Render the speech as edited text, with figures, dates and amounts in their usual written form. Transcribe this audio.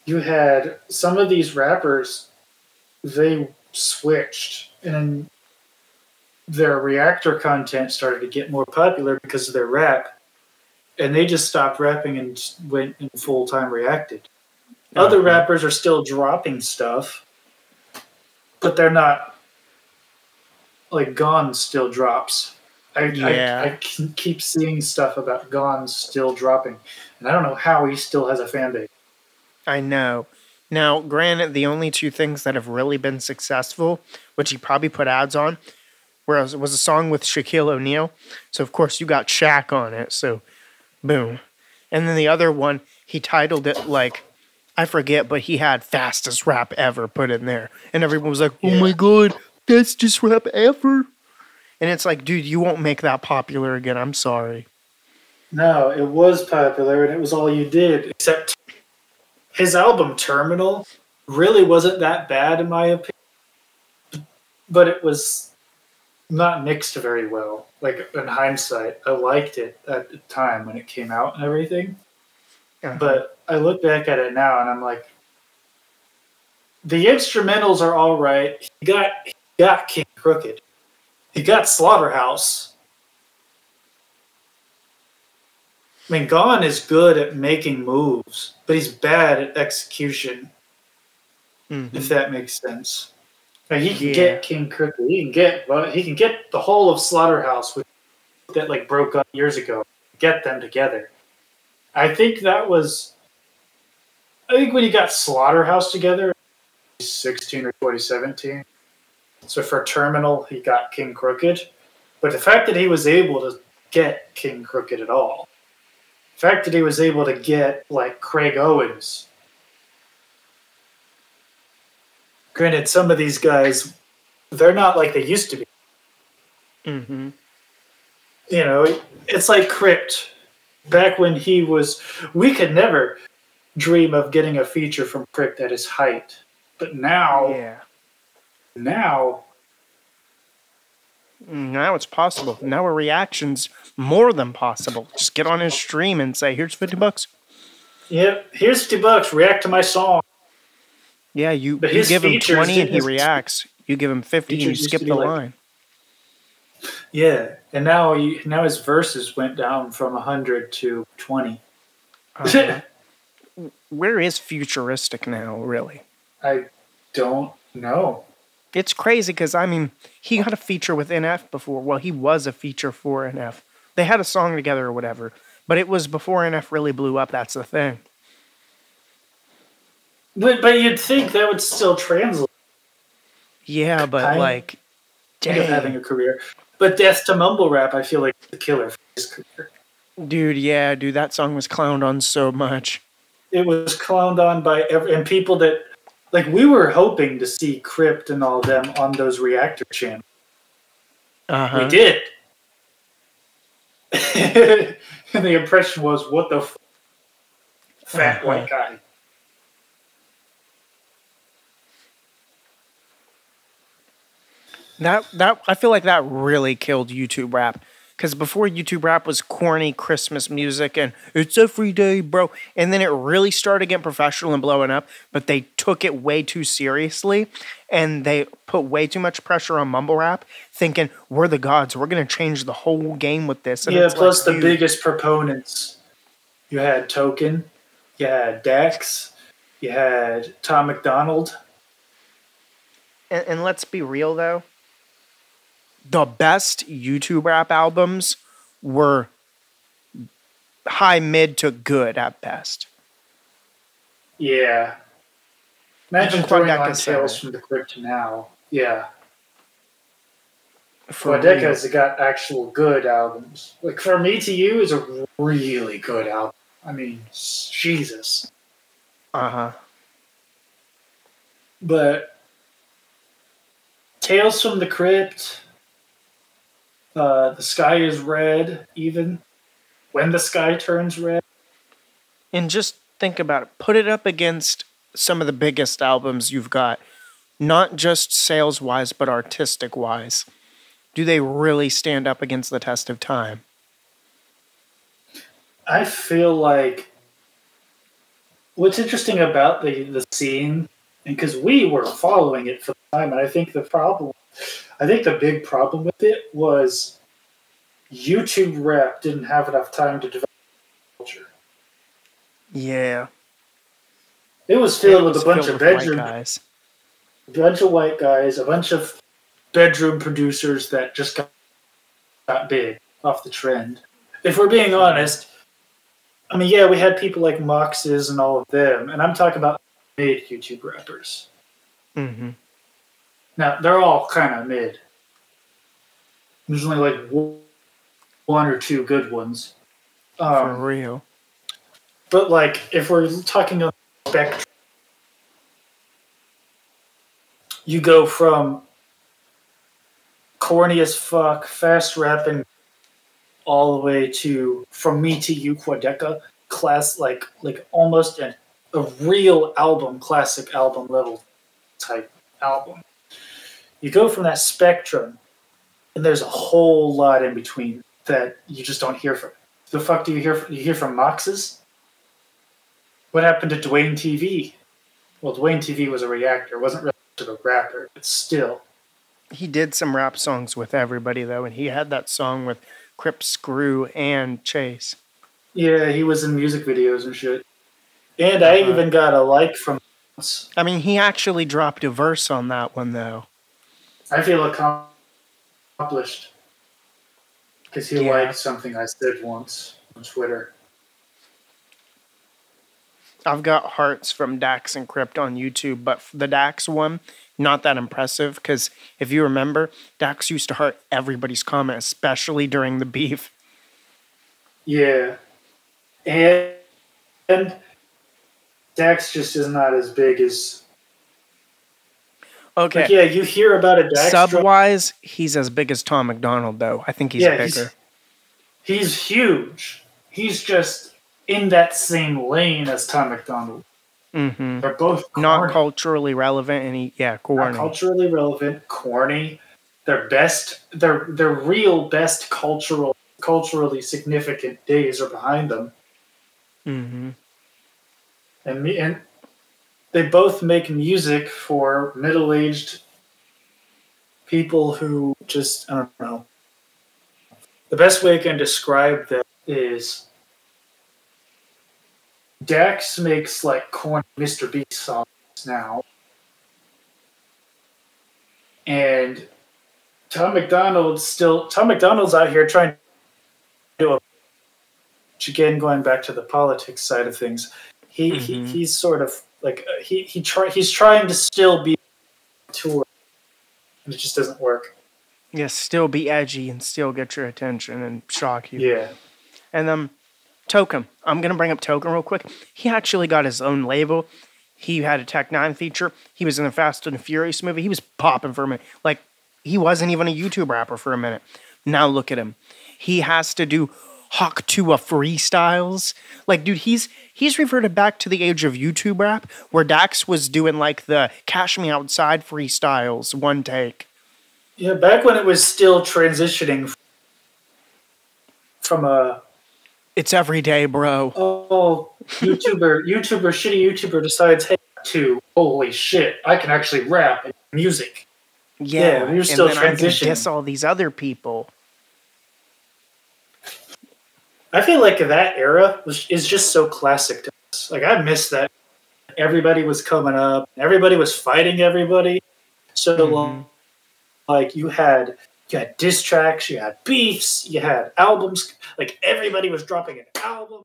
you had some of these rappers, they switched and their reactor content started to get more popular because of their rap, and they just stopped rapping and went in full time reacted. Other rappers are still dropping stuff, but they're not like Gone still drops. I keep seeing stuff about Gone still dropping, and I don't know how he still has a fan base. I know. Now, granted, the only two things that have really been successful, which he probably put ads on, was a song with Shaquille O'Neal. So, of course, you got Shaq on it. So, boom. And then the other one, he titled it like, I forget, but he had fastest rap ever put in there. And everyone was like, oh my God, fastest rap ever. And it's like, dude, you won't make that popular again. I'm sorry. No, it was popular, and it was all you did, except his album Terminal really wasn't that bad in my opinion, but it was not mixed very well. Like, in hindsight, I liked it at the time when it came out and everything. But I look back at it now and I'm like, the instrumentals are all right. He got King Crooked. He got Slaughterhouse. I mean, Gone is good at making moves, but he's bad at execution. If that makes sense. Like, he can get King Crooked. He can get the whole of Slaughterhouse that like broke up years ago. Get them together. I think when he got Slaughterhouse together, 2016 or 2017. So for Terminal, he got King Crooked. But the fact that he was able to get King Crooked at all, the fact that he was able to get like Craig Owens. Granted, some of these guys, they're not like they used to be. You know, it's like Crypt. Back when we could never dream of getting a feature from Crypt at his height. But now it's possible. Now a reaction's more than possible. Just get on his stream and say, here's $50. Yep, here's $50. React to my song. Yeah, you give him 20 and he reacts. You give him 50 and you skip the line. Yeah, and now his verses went down from 100 to 20. Where is Futuristic now, really? I don't know. It's crazy because, I mean, he got a feature with NF before. Well, he was a feature for NF. They had a song together or whatever, but it was before NF really blew up. That's the thing. But you'd think that would still translate. Yeah, but like, dang. Having a career. But Death to Mumble Rap, I feel like the killer for his career. Dude, that song was clowned on so much. It was clowned on by and people that, like, we were hoping to see Crypt and all them on those reactor channels. We did. And the impression was, what the fat white guy. That I feel like that really killed YouTube rap. Because before YouTube rap was corny Christmas music and it's every day, bro. And then it really started getting professional and blowing up. But they took it way too seriously. And they put way too much pressure on mumble rap, thinking, we're the gods. We're going to change the whole game with this. And yeah, plus like, the biggest proponents. You had Token. You had Dax. You had Tom McDonald. And let's be real, though. The best YouTube rap albums were high mid to good at best. Yeah. Imagine throwing on Tales from the Crypt now. Yeah. Quadeca's got actual good albums. Like, For Me to You is a really good album. I mean, Jesus. But Tales from the Crypt... The Sky is Red, even. When the Sky Turns Red. And just think about it. Put it up against some of the biggest albums you've got. Not just sales-wise, but artistic-wise. Do they really stand up against the test of time? I feel like what's interesting about the scene, because we were following it for the time, and I think the big problem with it was YouTube rap didn't have enough time to develop culture. Yeah. It was And it filled with was a bunch filled of with white bedroom, guys. white guys, a bunch of bedroom producers that just got big off the trend. If we're being honest, I mean, yeah, we had people like Moxes and all of them, and I'm talking about mid YouTube rappers. Mm-hmm. Now, they're all kind of mid. There's only like one or two good ones. For real. But like, if we're talking about spectrum, you go from corny as fuck, fast rapping, all the way to From Me to You, Quadeca, like almost a real album, classic album level type album. You go from that spectrum, and there's a whole lot in between that you just don't hear from. The fuck do you hear? You hear from Moxes? What happened to Dwayne TV? Well, Dwayne TV was a reactor. Wasn't really much of a rapper, but still. He did some rap songs with everybody, though, and he had that song with Crip Screw and Chase. Yeah, he was in music videos and shit. And I even got a like from. I mean, he actually dropped a verse on that one, though. I feel accomplished because he liked something I said once on Twitter. I've got hearts from Dax and Crypt on YouTube, but the Dax one, not that impressive, because if you remember, Dax used to heart everybody's comment, especially during the beef. Yeah. And Dax just is not as big as... Okay. Like, yeah, you hear about a Dax... Sub-wise, he's as big as Tom McDonald, though. I think he's bigger. He's huge. He's just in that same lane as Tom McDonald. Mm-hmm. They're both corny. Not culturally relevant, and corny. Not culturally relevant, corny. Their real best culturally significant days are behind them. Mm-hmm. And they both make music for middle-aged people who just, I don't know. The best way I can describe that is Dax makes like corny Mr. Beast songs now. And Tom McDonald's out here trying to do a, which again, going back to the politics side of things, he's sort of like he's trying to still be on tour, and it just doesn't work. Yeah, still be edgy and still get your attention and shock you. Yeah. And Token. I'm gonna bring up Token real quick. He actually got his own label. He had a Tech 9 feature. He was in the Fast and Furious movie. He was popping for a minute. Like, he wasn't even a YouTube rapper for a minute. Now look at him. He has to do Hawk Tuah freestyles. Like, dude, he's reverted back to the age of YouTube rap, where Dax was doing like the Cash Me Outside freestyles, one take. Yeah, back when it was still transitioning from a... It's every day, bro. Oh, shitty YouTuber decides, hey, holy shit, I can actually rap and music. Yeah, we were still and then transitioning. I can diss all these other people. I feel like that era is just so classic to us. Like, I miss that. Everybody was coming up. Everybody was fighting everybody. So, like, you had diss tracks, you had beefs, you had albums. Like, everybody was dropping an album.